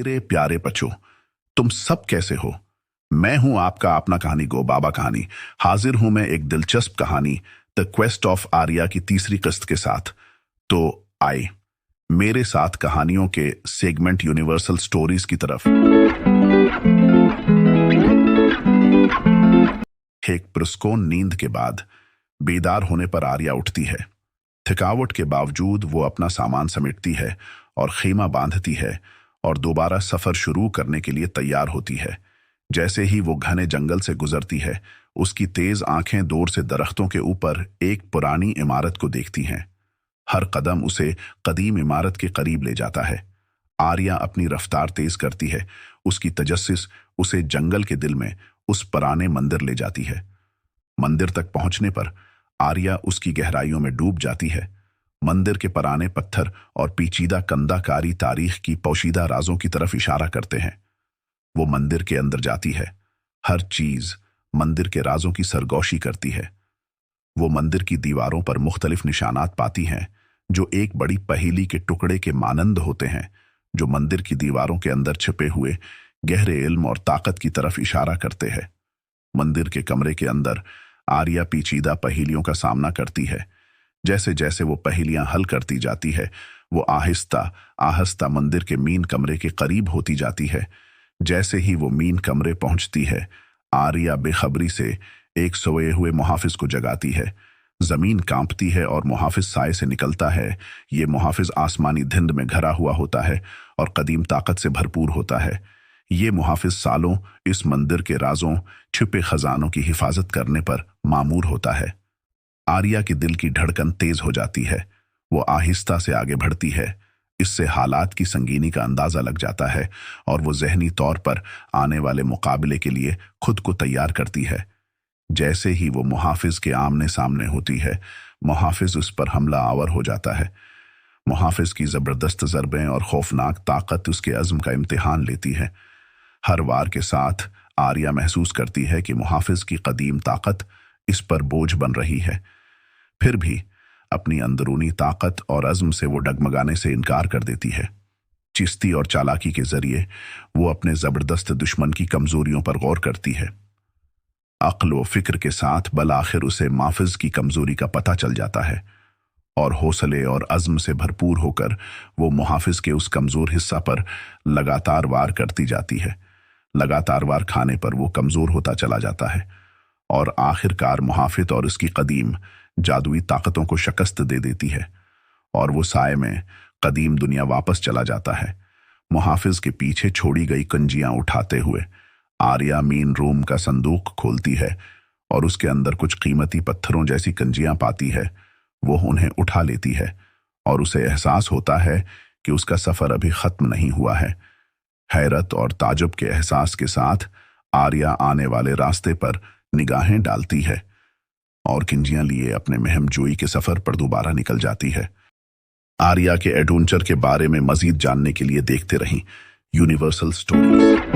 मेरे प्यारे बच्चों, तुम सब कैसे हो? मैं हूं आपका अपना कहानी गो बाबा कहानी। हाजिर हूं मैं एक दिलचस्प कहानी द क्वेस्ट ऑफ आर्या की तीसरी किस्त के साथ। तो आए मेरे साथ कहानियों के सेगमेंट यूनिवर्सल स्टोरीज की तरफ। एक पुरस्कोन नींद के बाद बेदार होने पर आर्या उठती है। थकावट के बावजूद वो अपना सामान समेटती है और खेमा बांधती है और दोबारा सफर शुरू करने के लिए तैयार होती है। जैसे ही वो घने जंगल से गुजरती है, उसकी तेज आंखें दूर से दरख्तों के ऊपर एक पुरानी इमारत को देखती हैं। हर कदम उसे कदीम इमारत के करीब ले जाता है। आर्या अपनी रफ्तार तेज करती है। उसकी तजस्सुस उसे जंगल के दिल में उस पुराने मंदिर ले जाती है। मंदिर तक पहुंचने पर आर्या उसकी गहराइयों में डूब जाती है। मंदिर के पुराने पत्थर और पेचीदा कंदाकारी तारीख की पोशीदा राजों की तरफ इशारा करते हैं। वो मंदिर के अंदर जाती है। हर चीज मंदिर के राजों की सरगोशी करती है। वो मंदिर की दीवारों पर मुख्तलिफ निशानात पाती हैं, जो एक बड़ी पहेली के टुकड़े के मानंद होते हैं, जो मंदिर की दीवारों के अंदर छिपे हुए गहरे इल्म और ताकत की तरफ इशारा करते हैं। मंदिर के कमरे के अंदर आर्या पेचीदा पहेलियों का सामना करती है। जैसे जैसे वो पहेलियां हल करती जाती है, वो आहिस्ता आहिस्ता मंदिर के मीन कमरे के करीब होती जाती है। जैसे ही वो मीन कमरे पहुंचती है, आर्या बेखबरी से एक सोए हुए मुहाफिज को जगाती है। जमीन कांपती है और मुहाफिज साए से निकलता है। ये मुहाफिज आसमानी धिंड में घरा हुआ होता है और कदीम ताकत से भरपूर होता है। ये मुहाफिज सालों इस मंदिर के राजों, छिपे खजानों की हिफाजत करने पर मामूर होता है। आर्या के दिल की धड़कन तेज हो जाती है। वो आहिस्ता से आगे बढ़ती है। इससे हालात की संगीनी का अंदाजा लग जाता है और वो ज़हनी तौर पर आने वाले मुकाबले के लिए खुद को तैयार करती है। जैसे ही वो मुहाफिज के आमने सामने होती है, मुहाफिज उस पर हमला आवर हो जाता है। मुहाफिज की जबरदस्त ज़रबें और खौफनाक ताकत उसके अज़्म का इम्तिहान लेती है। हर वार के साथ आर्या महसूस करती है कि मुहाफिज की कदीम ताकत इस पर बोझ बन रही है। फिर भी अपनी अंदरूनी ताकत और अज़्म से वो डगमगाने से इनकार कर देती है। चिस्ती और चालाकी के जरिए वो अपने ज़बरदस्त दुश्मन की कमजोरियों पर गौर करती है। अक्ल व फिक्र के साथ बल आखिर उसे मुहाफिज की कमजोरी का पता चल जाता है और हौसले और अज़्म से भरपूर होकर वो मुहाफिज के उस कमजोर हिस्सा पर लगातार वार करती जाती है। लगातार वार खाने पर वो कमजोर होता चला जाता है और आखिरकार मुहाफिज और उसकी कदीम जादुई ताकतों को शिकस्त दे देती है और वो साए में कदीम दुनिया वापस चला जाता है। मुहाफिज के पीछे छोड़ी गई कंजियां उठाते हुए आर्या मीन रूम का संदूक खोलती है और उसके अंदर कुछ कीमती पत्थरों जैसी कंजियां पाती है। वो उन्हें उठा लेती है और उसे एहसास होता है कि उसका सफर अभी खत्म नहीं हुआ है। हैरत और ताजुब के एहसास के साथ आर्या आने वाले रास्ते पर निगाहें डालती है और किंजियां लिए अपने महम जोई के सफर पर दोबारा निकल जाती है। आर्या के एडवेंचर के बारे में मजीद जानने के लिए देखते रहीं यूनिवर्सल स्टोरीज।